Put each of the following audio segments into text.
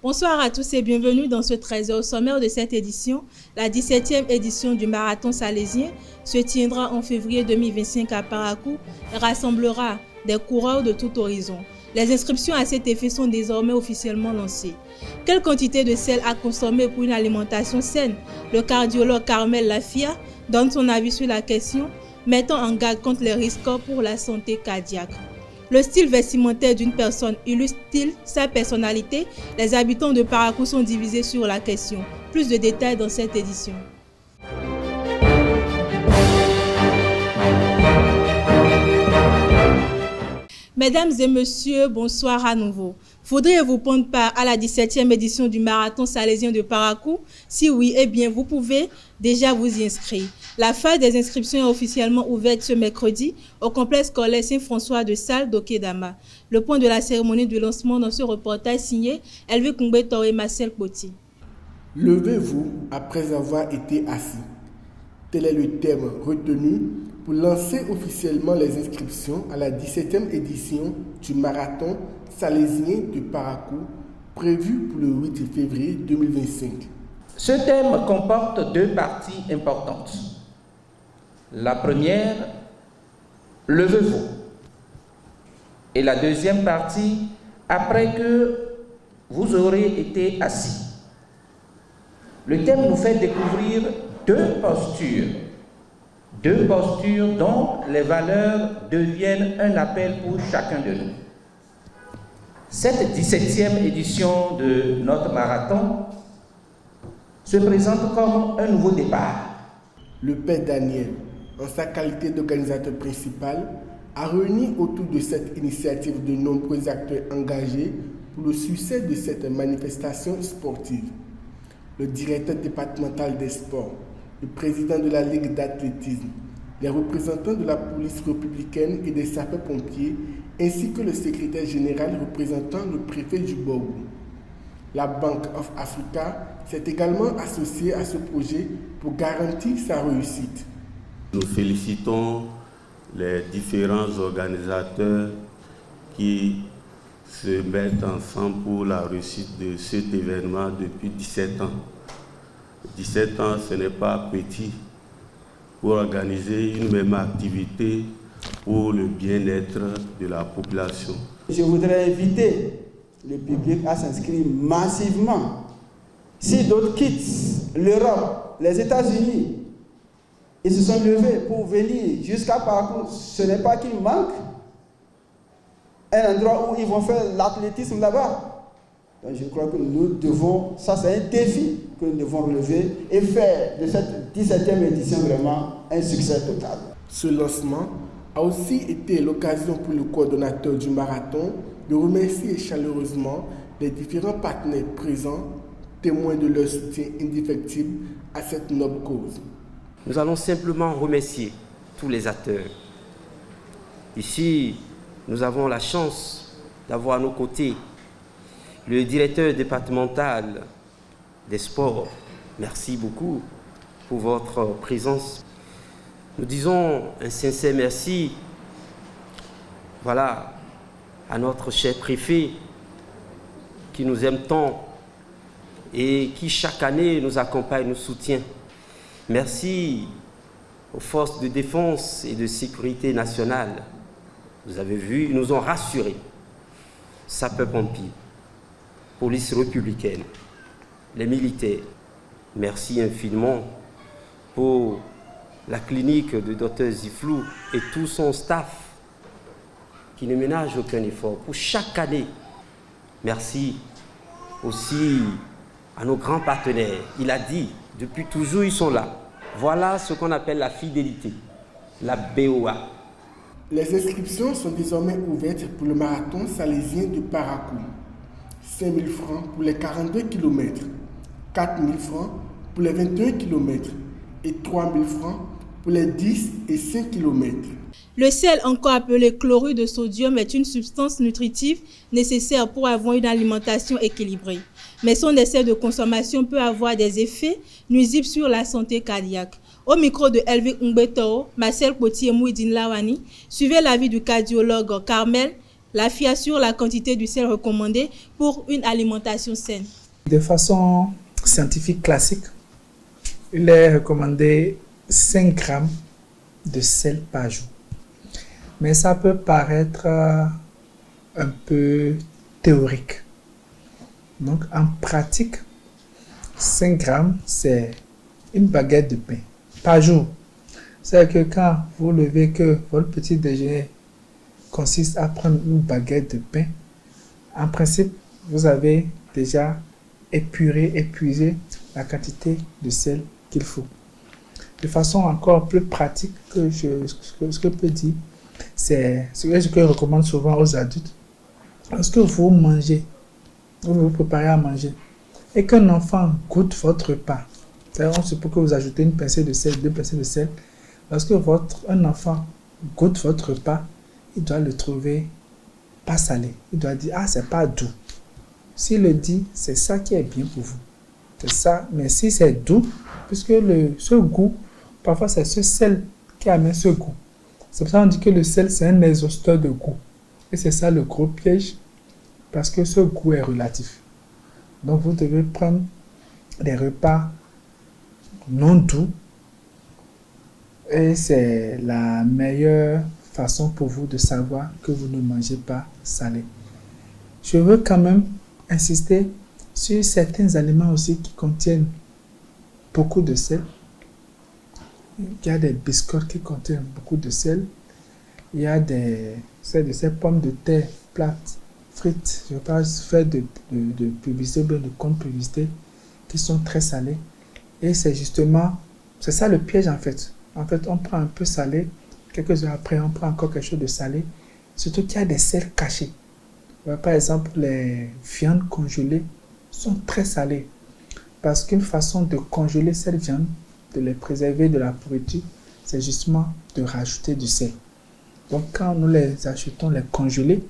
Bonsoir à tous et bienvenue dans ce 13h. Au sommaire de cette édition, la 17e édition du Marathon salésien se tiendra en février 2025 à Parakou et rassemblera des coureurs de tout horizon. Les inscriptions à cet effet sont désormais officiellement lancées. Quelle quantité de sel à consommer pour une alimentation saine? Le cardiologue Carmel Lafia donne son avis sur la question, mettant en garde contre les risques pour la santé cardiaque. Le style vestimentaire d'une personne illustre-t-il sa personnalité? Les habitants de Parakou sont divisés sur la question. Plus de détails dans cette édition. Mesdames et messieurs, bonsoir à nouveau. Voudriez-vous prendre part à la 17e édition du Marathon salésien de Parakou? Si oui, eh bien, vous pouvez déjà vous y inscrire. La phase des inscriptions est officiellement ouverte ce mercredi au complexe scolaire Saint-François de Sales d'Okédama. Le point de la cérémonie de lancement dans ce reportage signé Elvé Koumbetor et Marcel Poti. Levez-vous après avoir été assis. Tel est le thème retenu pour lancer officiellement les inscriptions à la 17e édition du Marathon salésien de Parakou, prévu pour le 8 février 2025. Ce thème comporte deux parties importantes. La première, levez-vous. Et la deuxième partie, après que vous aurez été assis. Le thème nous fait découvrir deux postures dont les valeurs deviennent un appel pour chacun de nous. Cette 17e édition de notre marathon se présente comme un nouveau départ. Le père Daniel, en sa qualité d'organisateur principal, a réuni autour de cette initiative de nombreux acteurs engagés pour le succès de cette manifestation sportive. Le directeur départemental des sports, le président de la Ligue d'athlétisme, les représentants de la police républicaine et des sapeurs-pompiers, ainsi que le secrétaire général représentant le préfet du Borgou. La Bank of Africa s'est également associée à ce projet pour garantir sa réussite. Nous félicitons les différents organisateurs qui se mettent ensemble pour la réussite de cet événement depuis 17 ans. 17 ans, ce n'est pas petit pour organiser une même activité pour le bien-être de la population. Je voudrais inviter le public à s'inscrire massivement. Si d'autres quittent l'Europe, les États-Unis, ils se sont levés pour venir jusqu'à Parakou, ce n'est pas qu'il manque un endroit où ils vont faire l'athlétisme là-bas. Donc je crois que nous devons, ça c'est un défi que nous devons relever et faire de cette 17e édition vraiment un succès total. Ce lancement a aussi été l'occasion pour le coordonnateur du marathon de remercier chaleureusement les différents partenaires présents, témoins de leur soutien indéfectible à cette noble cause. Nous allons simplement remercier tous les acteurs. Ici, nous avons la chance d'avoir à nos côtés le directeur départemental des sports. Merci beaucoup pour votre présence. Nous disons un sincère merci à notre cher préfet qui nous aime tant et qui chaque année nous accompagne, nous soutient. Merci aux forces de défense et de sécurité nationale. Vous avez vu, ils nous ont rassurés. Sapeurs-pompiers, police républicaine, les militaires. Merci infiniment pour la clinique de Dr Ziflou et tout son staff qui ne ménage aucun effort pour chaque année. Merci aussi à nos grands partenaires. Il a dit, depuis toujours ils sont là. Voilà ce qu'on appelle la fidélité, la BOA. Les inscriptions sont désormais ouvertes pour le marathon salésien de Parakou. 5 000 francs pour les 42 km, 4 000 francs pour les 21 km et 3 000 francs pour les 10 et 5 km. Le sel, encore appelé chlorure de sodium, est une substance nutritive nécessaire pour avoir une alimentation équilibrée. Mais son excès de consommation peut avoir des effets nuisibles sur la santé cardiaque. Au micro de Elvic Ngbeto, Marcel Potier Mouidine Lawani, suivez l'avis du cardiologue Carmel Lafia sur la quantité du sel recommandée pour une alimentation saine. De façon scientifique classique, il est recommandé 5 grammes de sel par jour. Mais ça peut paraître un peu théorique. Donc en pratique, 5 grammes, c'est une baguette de pain par jour. C'est que quand vous levez que votre petit déjeuner consiste à prendre une baguette de pain, en principe, vous avez déjà épuisé la quantité de sel qu'il faut. De façon encore plus pratique que ce que je peux dire, c'est ce que je recommande souvent aux adultes. Lorsque vous mangez, vous préparez à manger, et qu'un enfant goûte votre repas, c'est-à-dire on suppose que vous ajoutez une pincée de sel, 2 pincées de sel. Lorsque un enfant goûte votre repas, il doit le trouver pas salé. Il doit dire, ah, c'est pas doux. S'il le dit, c'est ça qui est bien pour vous. C'est ça. Mais si c'est doux, puisque ce goût, parfois c'est ce sel qui amène ce goût. C'est pour ça qu'on dit que le sel, c'est un exhausteur de goût. Et c'est ça le gros piège, parce que ce goût est relatif. Donc vous devez prendre des repas non doux, et c'est la meilleure façon pour vous de savoir que vous ne mangez pas salé. Je veux quand même insister sur certains aliments aussi qui contiennent beaucoup de sel. Il y a des biscuits qui contiennent beaucoup de sel. Il y a ces pommes de terre plates, frites, je ne vais pas faire de publicité, bien de contre-publicité, qui sont très salées. Et c'est ça le piège en fait. En fait, on prend un peu salé, quelques heures après, on prend encore quelque chose de salé. Surtout qu'il y a des sels cachés. Par exemple, les viandes congelées sont très salées. Parce qu'une façon de congeler cette viande, de les préserver de la pourriture, c'est justement de rajouter du sel. Donc quand nous les achetons, les congelés,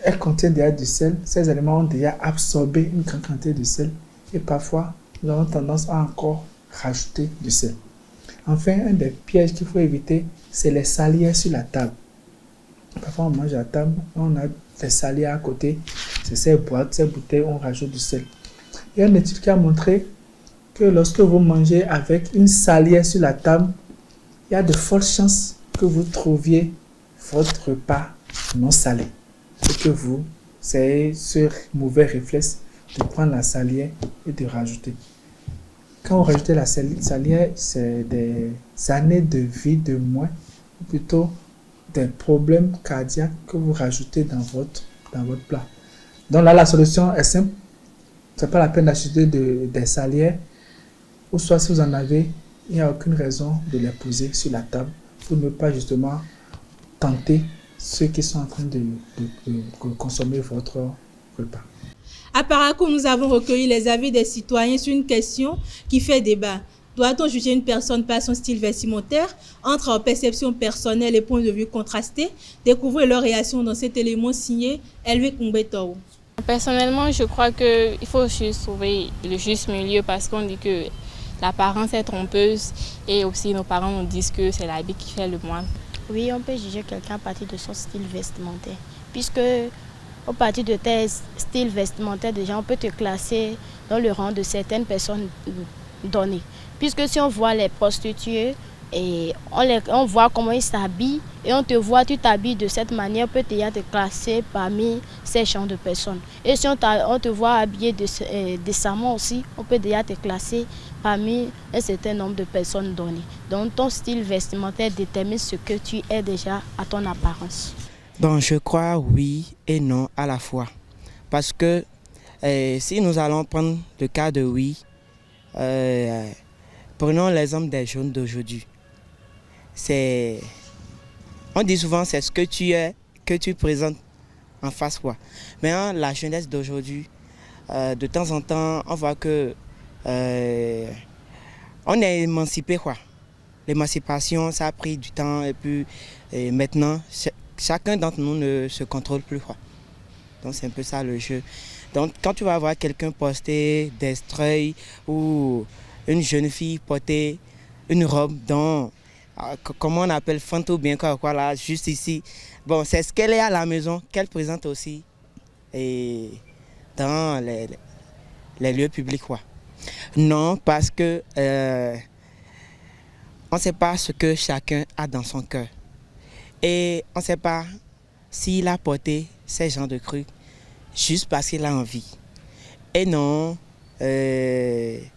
elles contiennent déjà du sel. Ces aliments ont déjà absorbé une grande quantité de sel. Et parfois, nous avons tendance à encore rajouter du sel. Enfin, un des pièges qu'il faut éviter, c'est les salières sur la table. Parfois, on mange à table, on a des salières à côté. C'est ces boîtes, ces bouteilles, on rajoute du sel. Il y a une étude qui a montré que lorsque vous mangez avec une salière sur la table, il y a de fortes chances que vous trouviez votre repas non salé. C'est ce mauvais réflexe de prendre la salière et de rajouter. Quand vous rajoutez la salière, c'est des années de vie de moins, ou plutôt des problèmes cardiaques que vous rajoutez dans votre plat. Donc là, la solution est simple. Ce n'est pas la peine d'acheter des salières, ou soit si vous en avez, il n'y a aucune raison de les poser sur la table pour ne pas justement tenter ceux qui sont en train de consommer votre repas. À Parakou, nous avons recueilli les avis des citoyens sur une question qui fait débat. Doit-on juger une personne par son style vestimentaire? Entre perception personnelle et points de vue contrastés, découvrez leur réaction dans cet élément signé Elvic Ngbeto. Personnellement, je crois qu'il faut juste trouver le juste milieu parce qu'on dit que l'apparence est trompeuse et aussi nos parents nous disent que c'est l'habit qui fait le moine. Oui, on peut juger quelqu'un à partir de son style vestimentaire, puisque à partir de tes styles vestimentaires, déjà, on peut te classer dans le rang de certaines personnes données. Puisque si on voit les prostituées, et on voit comment ils s'habillent, et on te voit, tu t'habilles de cette manière, on peut déjà te classer parmi ces genres de personnes. Et si on te voit habillé décemment aussi, on peut déjà te classer parmi un certain nombre de personnes données. Donc ton style vestimentaire détermine ce que tu es déjà à ton apparence. Bon, je crois oui et non à la fois. Parce que si nous allons prendre le cas de oui, prenons l'exemple des jeunes d'aujourd'hui. On dit souvent c'est ce que tu es, que tu présentes en face quoi. Mais la jeunesse d'aujourd'hui, de temps en temps, on voit que on est émancipé quoi. l'émancipation, ça a pris du temps et puis maintenant, chacun d'entre nous ne se contrôle plus, quoi. Donc c'est un peu ça le jeu. Donc quand tu vas voir quelqu'un poster des streuils ou une jeune fille porter une robe dont, comment on appelle, fantôme bien quoi là, juste ici. Bon, c'est ce qu'elle est à la maison, qu'elle présente aussi et dans les lieux publics, quoi. Non, parce que on ne sait pas ce que chacun a dans son cœur. Et on ne sait pas s'il a porté ces genres de trucs juste parce qu'il a envie. Et non, c'est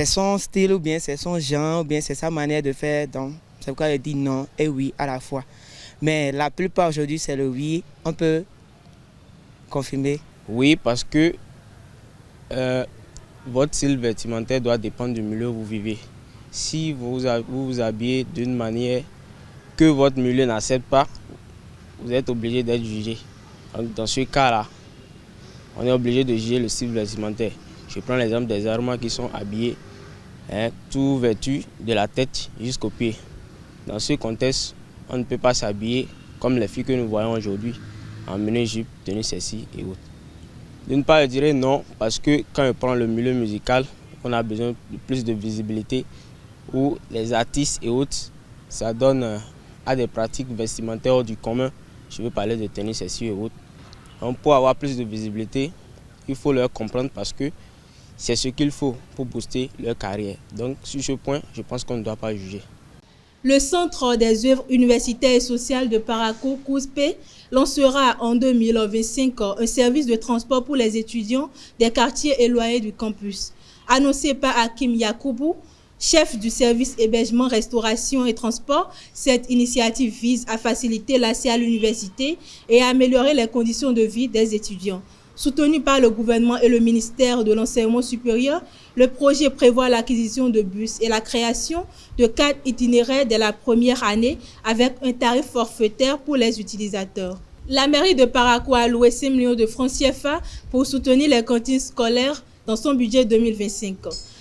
son style ou bien c'est son genre ou bien c'est sa manière de faire. Donc, c'est pourquoi il dit non et oui à la fois. Mais la plupart aujourd'hui, c'est le oui. On peut confirmer. Oui, parce que votre style vestimentaire doit dépendre du milieu où vous vivez. Si vous vous habillez d'une manière que votre milieu n'accepte pas, vous êtes obligé d'être jugé. Donc, dans ce cas-là, on est obligé de juger le style vestimentaire. Je prends l'exemple des Armands qui sont habillés, tout vêtus de la tête jusqu'aux pieds. Dans ce contexte, on ne peut pas s'habiller comme les filles que nous voyons aujourd'hui, en mini-jupe, tenue sexy et autres. D'une part, je dirais non, parce que quand on prend le milieu musical, on a besoin de plus de visibilité, où les artistes et autres, ça donne à des pratiques vestimentaires hors du commun. Je veux parler de tenue sexy et autres. Donc, pour avoir plus de visibilité, il faut leur comprendre parce que c'est ce qu'il faut pour booster leur carrière. Donc, sur ce point, je pense qu'on ne doit pas juger. Le Centre des œuvres universitaires et sociales de Parakou, COUSP, lancera en 2025 un service de transport pour les étudiants des quartiers éloignés du campus. Annoncé par Hakim Yakoubou, chef du service hébergement, restauration et transport, cette initiative vise à faciliter l'accès à l'université et à améliorer les conditions de vie des étudiants. Soutenu par le gouvernement et le ministère de l'Enseignement supérieur, le projet prévoit l'acquisition de bus et la création de 4 itinéraires dès la première année avec un tarif forfaitaire pour les utilisateurs. La mairie de Parakou a alloué 5 millions de francs CFA pour soutenir les cantines scolaires dans son budget 2025.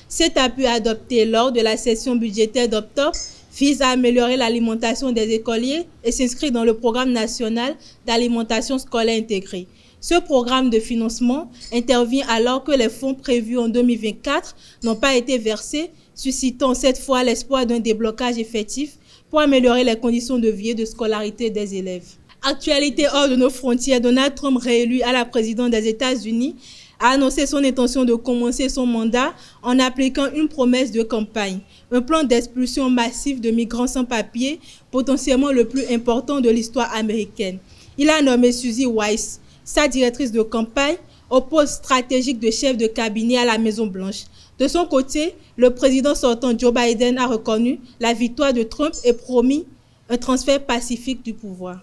Cet appui adopté lors de la session budgétaire d'octobre vise à améliorer l'alimentation des écoliers et s'inscrit dans le programme national d'alimentation scolaire intégrée. Ce programme de financement intervient alors que les fonds prévus en 2024 n'ont pas été versés, suscitant cette fois l'espoir d'un déblocage effectif pour améliorer les conditions de vie et de scolarité des élèves. Actualité hors de nos frontières, Donald Trump, réélu à la présidence des États-Unis, a annoncé son intention de commencer son mandat en appliquant une promesse de campagne, un plan d'expulsion massif de migrants sans papier, potentiellement le plus important de l'histoire américaine. Il a nommé Suzy Weiss, sa directrice de campagne, au poste stratégique de chef de cabinet à la Maison-Blanche. De son côté, le président sortant Joe Biden a reconnu la victoire de Trump et promis un transfert pacifique du pouvoir.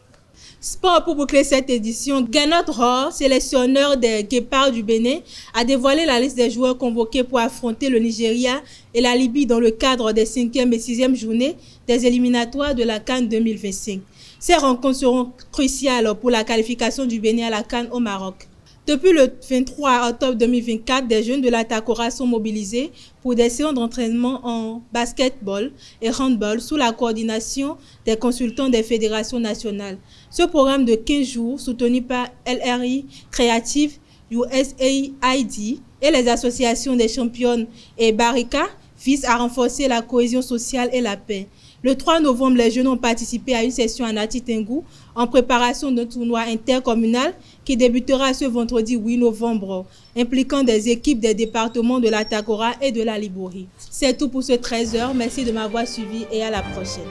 Sport pour boucler cette édition, Gernot Rohr, sélectionneur des Guépards du Bénin, a dévoilé la liste des joueurs convoqués pour affronter le Nigeria et la Libye dans le cadre des 5e et 6e journées des éliminatoires de la CAN 2025. Ces rencontres seront cruciales pour la qualification du Bénin à la CAN au Maroc. Depuis le 23 octobre 2024, des jeunes de la Takora sont mobilisés pour des séances d'entraînement en basketball et handball sous la coordination des consultants des fédérations nationales. Ce programme de 15 jours, soutenu par LRI Creative, USAID et les associations des championnes et Barika, vise à renforcer la cohésion sociale et la paix. Le 3 novembre, les jeunes ont participé à une session à Nati Tengu en préparation d'un tournoi intercommunal qui débutera ce vendredi 8 novembre, impliquant des équipes des départements de la Takora et de la Libouri. C'est tout pour ce 13h. Merci de m'avoir suivi et à la prochaine.